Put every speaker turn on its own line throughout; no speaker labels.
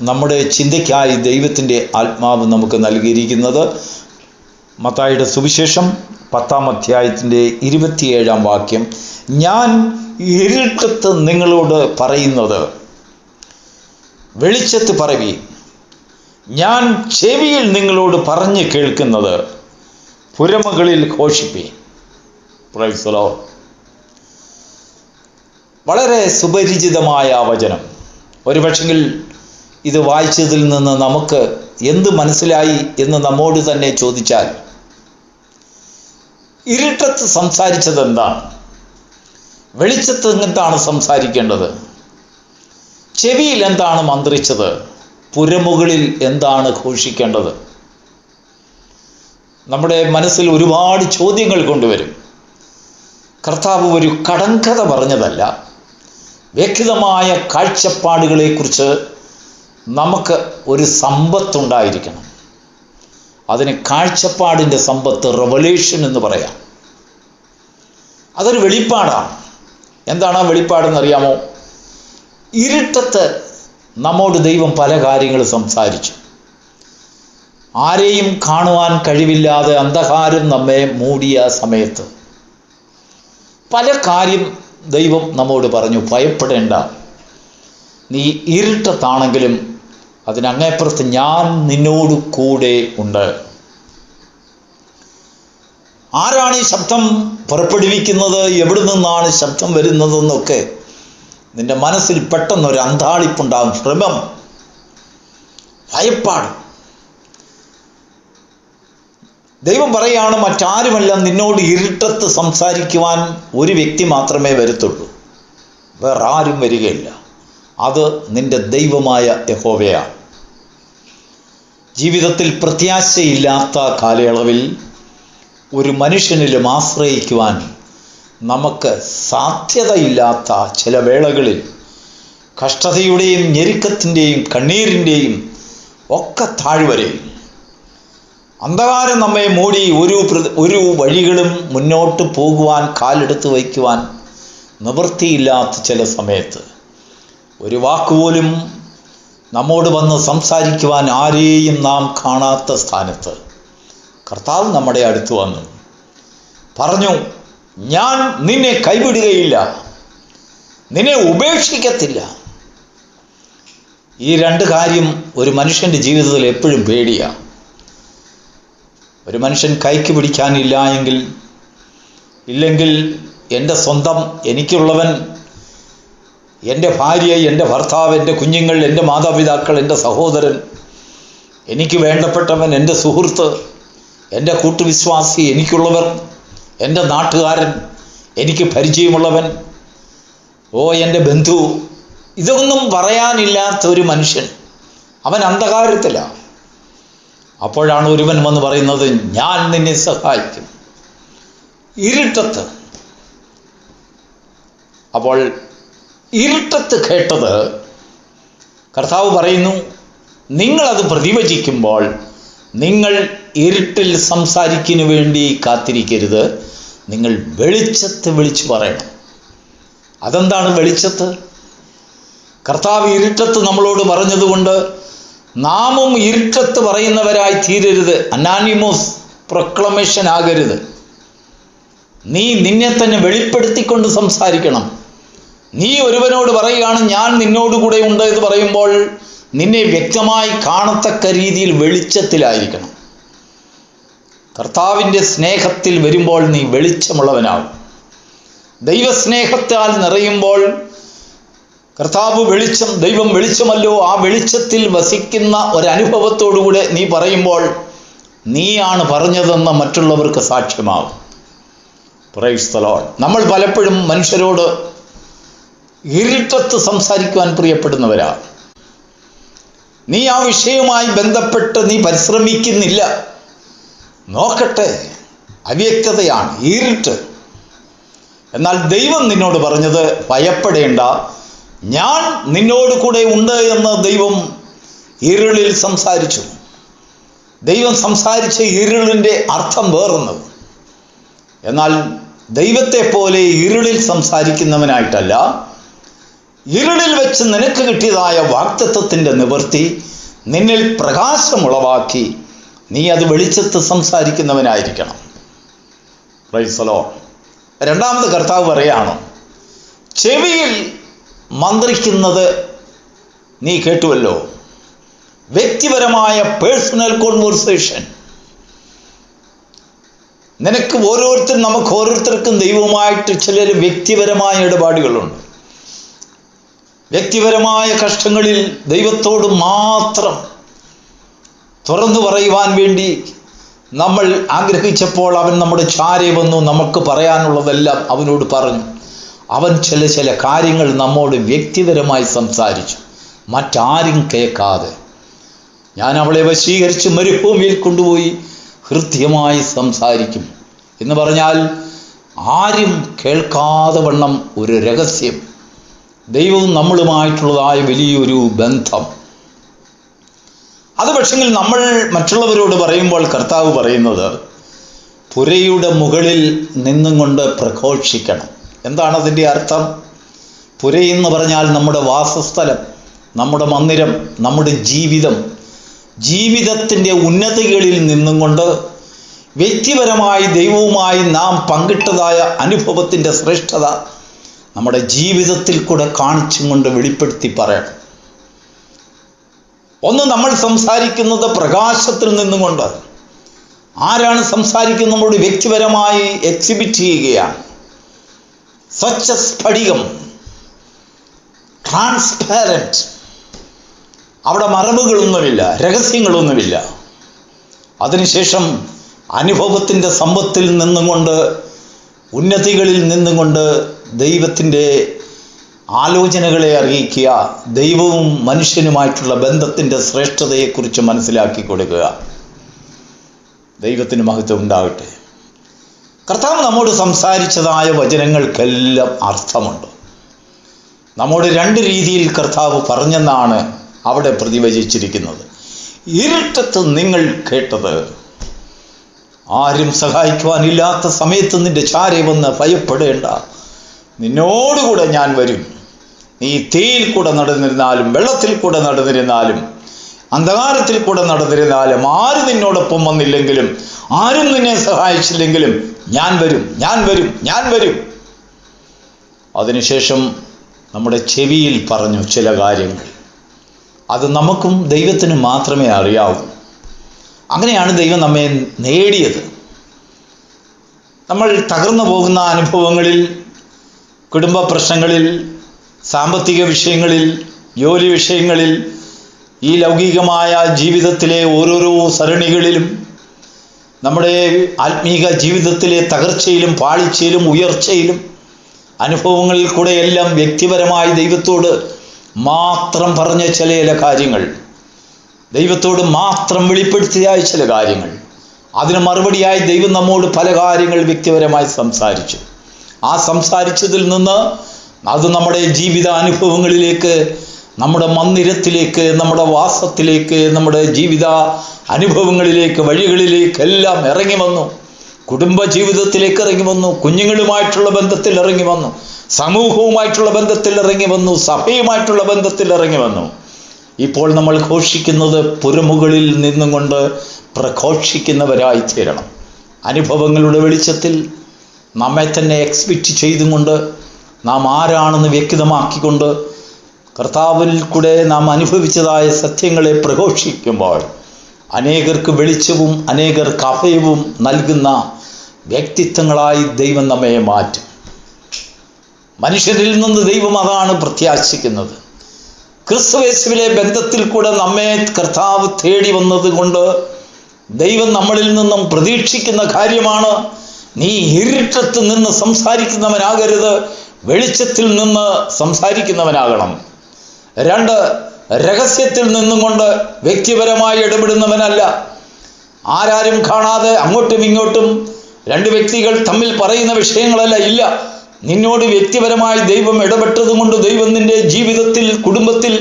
നമ്മുടെ ചിന്തയ്ക്കായി ദൈവത്തിൻ്റെ ആത്മാവ് നമുക്ക് നൽകിയിരിക്കുന്നത് മത്തായിയുടെ സുവിശേഷം 10-ാം അധ്യായത്തിൻ്റെ 27-ാം വാക്യം. ഞാൻ ഇരുട്ടത്ത് നിങ്ങളോട് പറയുന്നത് വെളിച്ചത്ത് പറവീൻ, ഞാൻ ചെവിയിൽ നിങ്ങളോട് പറഞ്ഞു കേൾക്കുന്നത് പുരമുകളിൽ ഘോഷിപ്പീൻ. Praise the Lord. വളരെ സുപരിചിതമായ വചനം. ഒരുപക്ഷെങ്കിൽ ഇത് വായിച്ചതിൽ നിന്ന് നമുക്ക് എന്ത് മനസ്സിലായി എന്ന് നമ്മോട് തന്നെ ചോദിച്ചാൽ, ഇരുട്ടത്ത് സംസാരിച്ചത് എന്താണ്? വെളിച്ചത്ത് എന്താണ് സംസാരിക്കേണ്ടത്? ചെവിയിൽ എന്താണ് മന്ത്രിച്ചത്? പുരമുകളിൽ എന്താണ് ഘോഷിക്കേണ്ടത്? നമ്മുടെ മനസ്സിൽ ഒരുപാട് ചോദ്യങ്ങൾ കൊണ്ടുവരും. കർത്താവ് ഒരു കടങ്കഥ പറഞ്ഞതല്ല, വ്യക്തിഗതമായ കാഴ്ചപ്പാടുകളെക്കുറിച്ച് നമുക്ക് ഒരു സമ്പത്തുണ്ടായിരിക്കണം. അതിന് കാഴ്ചപ്പാടിൻ്റെ സമ്പത്ത്, റെവലേഷൻ എന്ന് പറയാം. അതൊരു വെളിപ്പാടാണ്. എന്താണ് ആ വെളിപ്പാടെന്നറിയാമോ? ഇരുട്ടത്ത് നമ്മോട് ദൈവം പല കാര്യങ്ങൾ സംസാരിച്ചു. ആരെയും കാണുവാൻ കഴിവില്ലാതെ അന്ധകാരം നമ്മെ മൂടിയ സമയത്ത് പല കാര്യം ദൈവം നമ്മോട് പറഞ്ഞു. ഭയപ്പെടേണ്ട, നീ ഇരുട്ടത്താണെങ്കിലും അതിനങ്ങേപ്പുറത്ത് ഞാൻ നിന്നോട് കൂടെ ഉണ്ട്. ആരാണ് ഈ ശബ്ദം പുറപ്പെടുവിക്കുന്നത്, എവിടെ നിന്നാണ് ശബ്ദം വരുന്നതെന്നൊക്കെ നിന്റെ മനസ്സിൽ പെട്ടെന്നൊരു അന്താളിപ്പുണ്ടാകും, ഭ്രമം, ഭയപ്പാട്. ദൈവം പറയുകയാണ്, മറ്റാരുമല്ല, നിന്നോട് ഇരുട്ടത്ത് സംസാരിക്കുവാൻ ഒരു വ്യക്തി മാത്രമേ വരത്തുള്ളൂ, വേറെ ആരും വരികയില്ല. അത് നിന്റെ ദൈവമായ യഹോവയാണ്. ജീവിതത്തിൽ പ്രത്യാശയില്ലാത്ത കാലയളവിൽ ഒരു മനുഷ്യനിലും ആശ്രയിക്കുവാൻ നമുക്ക് സാധ്യതയില്ലാത്ത ചില വേളകളിൽ കഷ്ടതയുടെയും ഞെരുക്കത്തിൻ്റെയും കണ്ണീരിൻ്റെയും ഒക്കെ താഴ്വരയിൽ അന്ധകാരം നമ്മെ മൂടി ഒരു വഴികളും മുന്നോട്ട് പോകുവാൻ, കാലെടുത്ത് വയ്ക്കുവാൻ നിവൃത്തിയില്ലാത്ത ചില സമയത്ത് ഒരു വാക്കുപോലും നമ്മോട് വന്ന് സംസാരിക്കുവാൻ ആരെയും നാം കാണാത്ത സ്ഥാനത്ത് കർത്താവ് നമ്മുടെ അടുത്ത് വന്നു പറഞ്ഞു, ഞാൻ നിന്നെ കൈവിടുകയില്ല, നിന്നെ ഉപേക്ഷിക്കത്തില്ല. ഈ രണ്ട് കാര്യം ഒരു മനുഷ്യൻ്റെ ജീവിതത്തിൽ എപ്പോഴും പേടിയാണ്. ഒരു മനുഷ്യൻ കൈക്ക് പിടിക്കാനില്ല എങ്കിൽ, ഇല്ലെങ്കിൽ എൻ്റെ സ്വന്തം, എനിക്കുള്ളവൻ, എൻ്റെ ഭാര്യ, എൻ്റെ ഭർത്താവ്, എൻ്റെ കുഞ്ഞുങ്ങൾ, എൻ്റെ മാതാപിതാക്കൾ, എൻ്റെ സഹോദരൻ, എനിക്ക് വേണ്ടപ്പെട്ടവൻ, എൻ്റെ സുഹൃത്ത്, എൻ്റെ കൂട്ടുവിശ്വാസി, എനിക്കുള്ളവർ, എൻ്റെ നാട്ടുകാരൻ, എനിക്ക് പരിചയമുള്ളവൻ, എൻ്റെ ബന്ധു, ഇതൊന്നും പറയാനില്ലാത്ത ഒരു മനുഷ്യൻ, അവൻ അന്ധകാരത്തിലാണ്. അപ്പോഴാണ് ഒരുവൻ വന്ന് പറയുന്നത്, ഞാൻ നിന്നെ സഹായിക്കും ഇരുട്ടത്ത്. അപ്പോൾ ഇരുട്ടത്ത് കേട്ടത് കർത്താവ് പറയുന്നു, നിങ്ങളത് പ്രതിവചിക്കുമ്പോൾ നിങ്ങൾ ഇരുട്ടിൽ സംസാരിക്കുന്നതിന് വേണ്ടി കാത്തിരിക്കരുത്, നിങ്ങൾ വെളിച്ചത്ത് വിളിച്ചു പറയണം. അതെന്താണ് വെളിച്ചത്ത്? കർത്താവ് ഇരുട്ടത്ത് നമ്മളോട് പറഞ്ഞതുകൊണ്ട് നാമും ഇരുട്ടത്ത് പറയുന്നവരായി തീരരുത്. അനാനിമോസ് പ്രൊക്ലമേഷൻ ആകരുത്. നീ നിന്നെ തന്നെ വെളിപ്പെടുത്തിക്കൊണ്ട് സംസാരിക്കണം. നീ ഒരുവനോട് പറയുകയാണ്, ഞാൻ നിന്നോടുകൂടെ ഉണ്ട് എന്ന് പറയുമ്പോൾ നിന്നെ വ്യക്തമായി കാണത്തക്ക രീതിയിൽ വെളിച്ചത്തിലായിരിക്കണം. കർത്താവിൻ്റെ സ്നേഹത്തിൽ വരുമ്പോൾ നീ വെളിച്ചമുള്ളവനാവും. ദൈവസ്നേഹത്താൽ നിറയുമ്പോൾ കർത്താവ് വെളിച്ചം, ദൈവം വെളിച്ചമല്ലോ, ആ വെളിച്ചത്തിൽ വസിക്കുന്ന ഒരനുഭവത്തോടുകൂടെ നീ പറയുമ്പോൾ നീയാണ് പറഞ്ഞതെന്ന് മറ്റുള്ളവർക്ക് സാക്ഷ്യമാവും. Price the Lord. നമ്മൾ പലപ്പോഴും മനുഷ്യരോട് ഇരുട്ടത്ത് സംസാരിക്കുവാൻ പ്രിയപ്പെടുന്നവരാണ്. നീ ആ വിഷയവുമായി ബന്ധപ്പെട്ട് നീ പരിശ്രമിക്കുന്നില്ല. നോക്കട്ടെ, അവ്യക്തതയാണ്, ഇരുട്ട്. എന്നാൽ ദൈവം നിന്നോട് പറഞ്ഞത്, ഭയപ്പെടേണ്ട, ഞാൻ നിന്നോട് കൂടെ ഉണ്ട് എന്ന് ദൈവം ഇരുളിൽ സംസാരിച്ചു. ദൈവം സംസാരിച്ച ഇരുളിൻ്റെ അർത്ഥം വേറുന്നത്. എന്നാൽ ദൈവത്തെ പോലെ ഇരുളിൽ സംസാരിക്കുന്നവനായിട്ടല്ല, ഇരുളിൽ വെച്ച് നിനക്ക് കിട്ടിയതായ വാഗ്ദത്തത്തിൻ്റെ നിവൃത്തി നിന്നിൽ പ്രകാശമുളവാക്കി നീ അത് വെളിച്ചത്ത് സംസാരിക്കുന്നവനായിരിക്കണം. Price the Lord. രണ്ടാമത് കർത്താവ് പറയാണ്, ചെവിയിൽ മന്ത്രിക്കുന്നത് നീ കേട്ടുവല്ലോ. വ്യക്തിപരമായ പേഴ്സണൽ കോൺവെർസേഷൻ. നമുക്ക് ഓരോരുത്തർക്കും ദൈവവുമായിട്ട് ചില വ്യക്തിപരമായ ഇടപാടുകളുണ്ട്. വ്യക്തിപരമായ കഷ്ടങ്ങളിൽ ദൈവത്തോട് മാത്രം തുറന്നു പറയുവാൻ വേണ്ടി നമ്മൾ ആഗ്രഹിച്ചപ്പോൾ അവൻ നമ്മുടെ ചാരെ വന്നു. നമുക്ക് പറയാനുള്ളതെല്ലാം അവനോട് പറഞ്ഞു. അവൻ ചില കാര്യങ്ങൾ നമ്മോട് വ്യക്തിപരമായി സംസാരിച്ചു, മറ്റാരും കേൾക്കാതെ. ഞാൻ അവളെ വശീകരിച്ച് മരുഭൂമിയിൽ കൊണ്ടുപോയി ഹൃദ്യമായി സംസാരിക്കും എന്ന് പറഞ്ഞാൽ ആരും കേൾക്കാതെ വണ്ണം ഒരു രഹസ്യം, ദൈവവും നമ്മളുമായിട്ടുള്ളതായ വലിയൊരു ബന്ധം. അത് പക്ഷെങ്കിൽ നമ്മൾ മറ്റുള്ളവരോട് പറയുമ്പോൾ കർത്താവ് പറയുന്നത് പുരയുടെ മുകളിൽ നിന്നും കൊണ്ട് പ്രഘോഷിക്കണം. എന്താണ് അതിൻ്റെ അർത്ഥം? പുരയെന്ന് പറഞ്ഞാൽ നമ്മുടെ വാസസ്ഥലം, നമ്മുടെ മന്ദിരം, നമ്മുടെ ജീവിതത്തിൻ്റെ ഉന്നതികളിൽ നിന്നും കൊണ്ട് വ്യക്തിപരമായി ദൈവവുമായി നാം പങ്കിട്ടതായ അനുഭവത്തിൻ്റെ ശ്രേഷ്ഠത നമ്മുടെ ജീവിതത്തിൽ കൂടെ കാണിച്ചും കൊണ്ട് വെളിപ്പെടുത്തി പറയണം. ഒന്ന്, നമ്മൾ സംസാരിക്കുന്നത് പ്രകാശത്തിൽ നിന്നുകൊണ്ട്. ആരാണ് സംസാരിക്കുന്നത്? നമ്മളോട് വ്യക്തിപരമായി എക്സിബിറ്റ് ചെയ്യുകയാണ്. സ്വച്ഛ സ്ഫടികം, ട്രാൻസ്പാരൻറ്റ്. അവിടെ മറവുകളൊന്നുമില്ല, രഹസ്യങ്ങളൊന്നുമില്ല. അതിനുശേഷം അനുഭവത്തിൻ്റെ സമ്പത്തിൽ നിന്നുകൊണ്ട്, ഉന്നതികളിൽ നിന്നുകൊണ്ട് ദൈവത്തിൻ്റെ ആലോചനകളെ അറിയിക്കുക, ദൈവവും മനുഷ്യനുമായിട്ടുള്ള ബന്ധത്തിൻ്റെ ശ്രേഷ്ഠതയെക്കുറിച്ച് മനസ്സിലാക്കി കൊടുക്കുക. ദൈവത്തിന് മഹത്വം ഉണ്ടാകട്ടെ. കർത്താവ് നമ്മോട് സംസാരിച്ചതായ വചനങ്ങൾക്കെല്ലാം അർത്ഥമുണ്ട്. നമ്മോട് രണ്ട് രീതിയിൽ കർത്താവ് പറഞ്ഞെന്നാണ് അവിടെ പ്രതിവചിച്ചിരിക്കുന്നത്. ഇരുട്ടത്ത് നിങ്ങൾ കേട്ടത്, ആരും സഹായിക്കുവാനില്ലാത്ത സമയത്ത് നിന്റെ ചാരെ വന്ന് ഭയപ്പെടേണ്ട, നിന്നോടുകൂടെ ഞാൻ വരും. നീ തീയിൽ കൂടെ നടന്നിരുന്നാലും, വെള്ളത്തിൽ കൂടെ നടന്നിരുന്നാലും, അന്ധകാരത്തിൽ കൂടെ നടന്നിരുന്നാലും, ആരും നിന്നോടൊപ്പം വന്നില്ലെങ്കിലും, ആരും നിന്നെ സഹായിച്ചില്ലെങ്കിലും ഞാൻ വരും, ഞാൻ വരും, ഞാൻ വരും. അതിനുശേഷം നമ്മുടെ ചെവിയിൽ പറഞ്ഞു ചില കാര്യങ്ങൾ. അത് നമുക്കും ദൈവത്തിനും മാത്രമേ അറിയാവൂ. അങ്ങനെയാണ് ദൈവം നമ്മെ നേടിയത്. നമ്മൾ തകർന്നു പോകുന്ന അനുഭവങ്ങളിൽ, കുടുംബ പ്രശ്നങ്ങളിൽ, സാമ്പത്തിക വിഷയങ്ങളിൽ, ജോലി വിഷയങ്ങളിൽ, ഈ ലൗകികമായ ജീവിതത്തിലെ ഓരോരോ സരണികളിലും, നമ്മുടെ ആത്മീക ജീവിതത്തിലെ തകർച്ചയിലും പാളിച്ചയിലും ഉയർച്ചയിലും അനുഭവങ്ങളിൽ കൂടെയെല്ലാം വ്യക്തിപരമായി ദൈവത്തോട് മാത്രം പറഞ്ഞ ചില കാര്യങ്ങൾ, ദൈവത്തോട് മാത്രം വെളിപ്പെടുത്തിയായ ചില കാര്യങ്ങൾ, അതിന് മറുപടിയായി ദൈവം നമ്മോട് പല കാര്യങ്ങൾ വ്യക്തിപരമായി സംസാരിച്ചു. ആ സംസാരിച്ചതിൽ നിന്ന് അത് നമ്മുടെ ജീവിത അനുഭവങ്ങളിലേക്ക്, നമ്മുടെ മന്ദിരത്തിലേക്ക്, നമ്മുടെ വാസത്തിലേക്ക്, നമ്മുടെ ജീവിത അനുഭവങ്ങളിലേക്ക്, വഴികളിലേക്കെല്ലാം ഇറങ്ങി വന്നു. കുടുംബ ജീവിതത്തിലേക്ക് ഇറങ്ങി വന്നു, കുഞ്ഞുങ്ങളുമായിട്ടുള്ള ബന്ധത്തിൽ ഇറങ്ങി വന്നു, സമൂഹവുമായിട്ടുള്ള ബന്ധത്തിൽ ഇറങ്ങി വന്നു, സഭയുമായിട്ടുള്ള ബന്ധത്തിൽ ഇറങ്ങി വന്നു. ഇപ്പോൾ നമ്മൾ ഘോഷിക്കുന്നത് പുരമുകളിൽ നിന്നും കൊണ്ട് പ്രഘോഷിക്കുന്നവരായി തീരണം. അനുഭവങ്ങളുടെ വെളിച്ചത്തിൽ നമ്മെ തന്നെ എക്സ്പെക്റ്റ് ചെയ്തും കൊണ്ട്, നാം ആരാണെന്ന് വ്യക്തമാക്കിക്കൊണ്ട്, കർത്താവിൽ കൂടെ നാം അനുഭവിച്ചതായ സത്യങ്ങളെ പ്രഘോഷിക്കുമ്പോൾ അനേകർക്ക് വെളിച്ചവും അനേകർക്ക് അഭയവും നൽകുന്ന വ്യക്തിത്വങ്ങളായി ദൈവം നമ്മെ മാറ്റും. മനുഷ്യരിൽ നിന്ന് ദൈവം അതാണ് പ്രത്യാശിക്കുന്നത്. ക്രിസ്തുയേശുവിലെ ബന്ധത്തിൽ കൂടെ നമ്മെ കർത്താവ് തേടി വന്നത് കൊണ്ട് ദൈവം നമ്മളിൽ നിന്നും പ്രതീക്ഷിക്കുന്ന കാര്യമാണ്, നീ ഇരുട്ടത്ത് നിന്ന് സംസാരിക്കുന്നവനാകരുത്, വെളിച്ചത്തിൽ നിന്ന് സംസാരിക്കുന്നവനാകണം. 2, രഹസ്യത്തിൽ നിന്നും കൊണ്ട് വ്യക്തിപരമായി ഇടപെടുന്നവനല്ല. ആരാരും കാണാതെ അങ്ങോട്ടും ഇങ്ങോട്ടും രണ്ട് വ്യക്തികൾ തമ്മിൽ പറയുന്ന വിഷയങ്ങളല്ല. ഇല്ല, നിന്നോട് വ്യക്തിപരമായി ദൈവം ഇടപെട്ടത് കൊണ്ട് ദൈവം നിന്റെ ജീവിതത്തിൽ, കുടുംബത്തിൽ,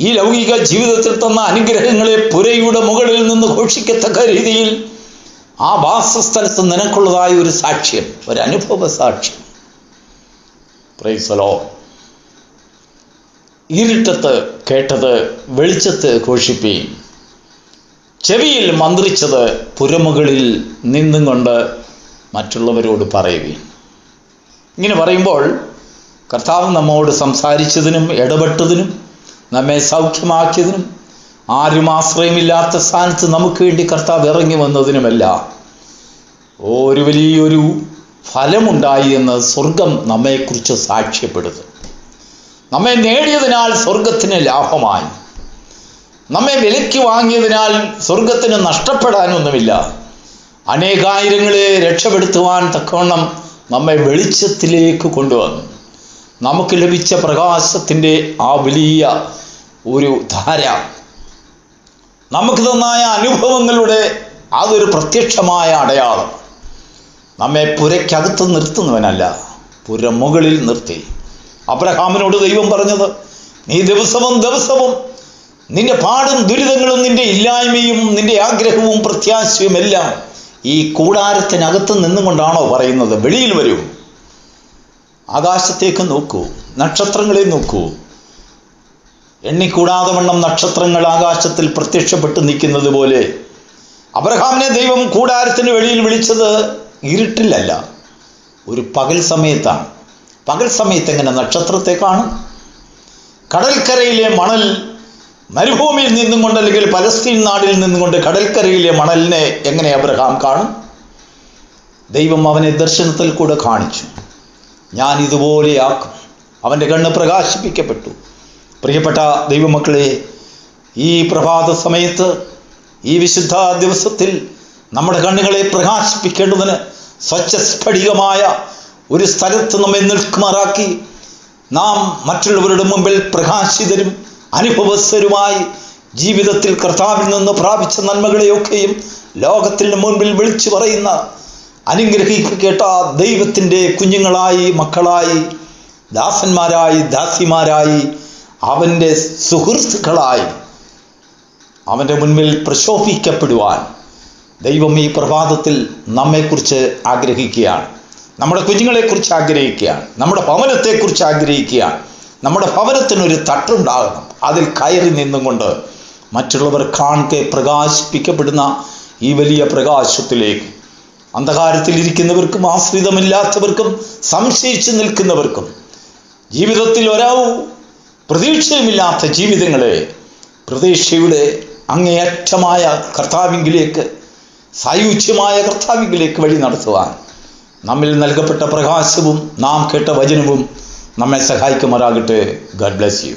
ഈ ലൗകിക ജീവിതത്തിൽ തന്ന അനുഗ്രഹങ്ങളെ പുരയുടെ മുകളിൽ നിന്ന് ഘോഷിക്കത്തക്ക രീതിയിൽ ആ വാസസ്ഥലത്ത് നിനക്കുള്ളതായ ഒരു സാക്ഷ്യം, ഒരു അനുഭവ സാക്ഷ്യം. Price the Lord. ഇരുട്ടത്ത് കേട്ടത് വെളിച്ചത്ത് ഘോഷിപ്പീൻ, ചെവിയിൽ മന്ത്രിച്ചത് പുരമുകളിൽ നിന്നും കൊണ്ട് മറ്റുള്ളവരോട് പറയുവീൻ. ഇങ്ങനെ പറയുമ്പോൾ കർത്താവ് നമ്മോട് സംസാരിച്ചതിനും ഇടപെട്ടതിനും നമ്മെ സൗഖ്യമാക്കിയതിനും ആരും ആശ്രയമില്ലാത്ത സ്ഥാനത്ത് നമുക്ക് വേണ്ടി കർത്താവ് ഇറങ്ങി വന്നതിനുമെല്ലാം ഒരു വലിയൊരു ഫലമുണ്ടായി എന്ന് സ്വർഗം നമ്മെക്കുറിച്ച് സാക്ഷ്യപ്പെടുന്നു. നമ്മെ നേടിയതിനാൽ സ്വർഗത്തിന് ലാഭമായി, നമ്മെ വിലയ്ക്ക് വാങ്ങിയതിനാൽ സ്വർഗത്തിന് നഷ്ടപ്പെടാനൊന്നുമില്ല. അനേകായിരങ്ങളെ രക്ഷപ്പെടുത്തുവാൻ തക്കവണ്ണം നമ്മെ വെളിച്ചത്തിലേക്ക് കൊണ്ടുവന്നു. നമുക്ക് ലഭിച്ച പ്രകാശത്തിൻ്റെ ആ വലിയ ഒരു ധാര, നമുക്ക് തന്നായ അനുഭവങ്ങളുടെ അതൊരു പ്രത്യക്ഷമായ അടയാളം നമ്മെ പുരയ്ക്കകത്ത് നിർത്തുന്നവനല്ല, പുരമുകളിൽ നിർത്തി. അബ്രഹാമിനോട് ദൈവം പറഞ്ഞത്, നീ ദിവസവും ദിവസവും നിന്റെ പാടും ദുരിതങ്ങളും നിന്റെ ഇല്ലായ്മയും നിന്റെ ആഗ്രഹവും പ്രത്യാശയും എല്ലാം ഈ കൂടാരത്തിനകത്ത് നിന്നുകൊണ്ടാണോ പറയുന്നത്? വെളിയിൽ വരൂ, ആകാശത്തേക്ക് നോക്കൂ, നക്ഷത്രങ്ങളെ നോക്കൂ. എണ്ണിക്കൂടാതെ വണ്ണം നക്ഷത്രങ്ങൾ ആകാശത്തിൽ പ്രത്യക്ഷപ്പെട്ട് നിൽക്കുന്നത് പോലെ അബ്രഹാമിനെ ദൈവം കൂടാരത്തിന് വെളിയിൽ വിളിച്ചത് ഇരുട്ടിലല്ല, ഒരു പകൽ സമയത്താണ്. പകൽ സമയത്ത് എങ്ങനെ നക്ഷത്രത്തെ കാണും? കടൽക്കരയിലെ മണൽ മരുഭൂമിയിൽ നിന്നും കൊണ്ട്, അല്ലെങ്കിൽ പലസ്തീൻ നാടിൽ നിന്നും കൊണ്ട് കടൽക്കരയിലെ മണലിനെ എങ്ങനെ അബ്രഹാം കാണും? ദൈവം അവനെ ദർശനത്തിൽ കൂടെ കാണിച്ചു, ഞാൻ ഇതുപോലെയാക്കും. അവൻ്റെ കണ്ണ് പ്രകാശിപ്പിക്കപ്പെട്ടു. പ്രിയപ്പെട്ട ദൈവമക്കളെ, ഈ പ്രഭാത സമയത്ത്, ഈ വിശുദ്ധ ദിവസത്തിൽ നമ്മുടെ കണ്ണുകളെ പ്രകാശിപ്പിക്കേണ്ടതിന് സ്വച്ഛസ്ഫടികമായ ഒരു സ്ഥലത്ത് നമ്മെ നിൽക്കുമാറാക്കി നാം മറ്റുള്ളവരുടെ മുമ്പിൽ പ്രകാശിതരും അനുഭവസ്ഥരുമായി ജീവിതത്തിൽ കർത്താവിൽ നിന്ന് പ്രാപിച്ച നന്മകളെയൊക്കെയും ലോകത്തിന് മുൻപിൽ വിളിച്ചു പറയുന്ന അനുഗ്രഹിക്കപ്പെട്ട ദൈവത്തിൻ്റെ കുഞ്ഞുങ്ങളായി, മക്കളായി, ദാസന്മാരായി, ദാസിമാരായി, അവൻ്റെ സുഹൃത്തുക്കളായി അവൻ്റെ മുൻപിൽ പ്രശോഭിക്കപ്പെടുവാൻ ദൈവം ഈ പ്രഭാതത്തിൽ നമ്മെക്കുറിച്ച് ആഗ്രഹിക്കുകയാണ്. നമ്മുടെ കുഞ്ഞുങ്ങളെക്കുറിച്ച് ആഗ്രഹിക്കുകയാണ്. നമ്മുടെ ഭവനത്തെക്കുറിച്ച് ആഗ്രഹിക്കുകയാണ്. നമ്മുടെ ഭവനത്തിനൊരു തട്ടുണ്ടാകണം. അതിൽ കയറി നിന്നും കൊണ്ട് മറ്റുള്ളവർ കാണെ പ്രകാശിപ്പിക്കപ്പെടുന്ന ഈ വലിയ പ്രകാശത്തിലേക്ക്, അന്ധകാരത്തിലിരിക്കുന്നവർക്കും ആശ്രിതമില്ലാത്തവർക്കും സംശയിച്ചു നിൽക്കുന്നവർക്കും ജീവിതത്തിൽ പ്രതീക്ഷയുമില്ലാത്ത ജീവിതങ്ങളെ പ്രതീക്ഷയുടെ അങ്ങേയറ്റമായ കർത്താവിങ്കിലേക്ക്, സായുജ്യമായ കർത്താവിങ്കിലേക്ക് വഴി നടത്തുവാൻ നമ്മിൽ നൽകപ്പെട്ട പ്രകാശവും നാം കേട്ട വചനവും നമ്മെ സഹായിക്കുമാറാകട്ടെ. God bless you.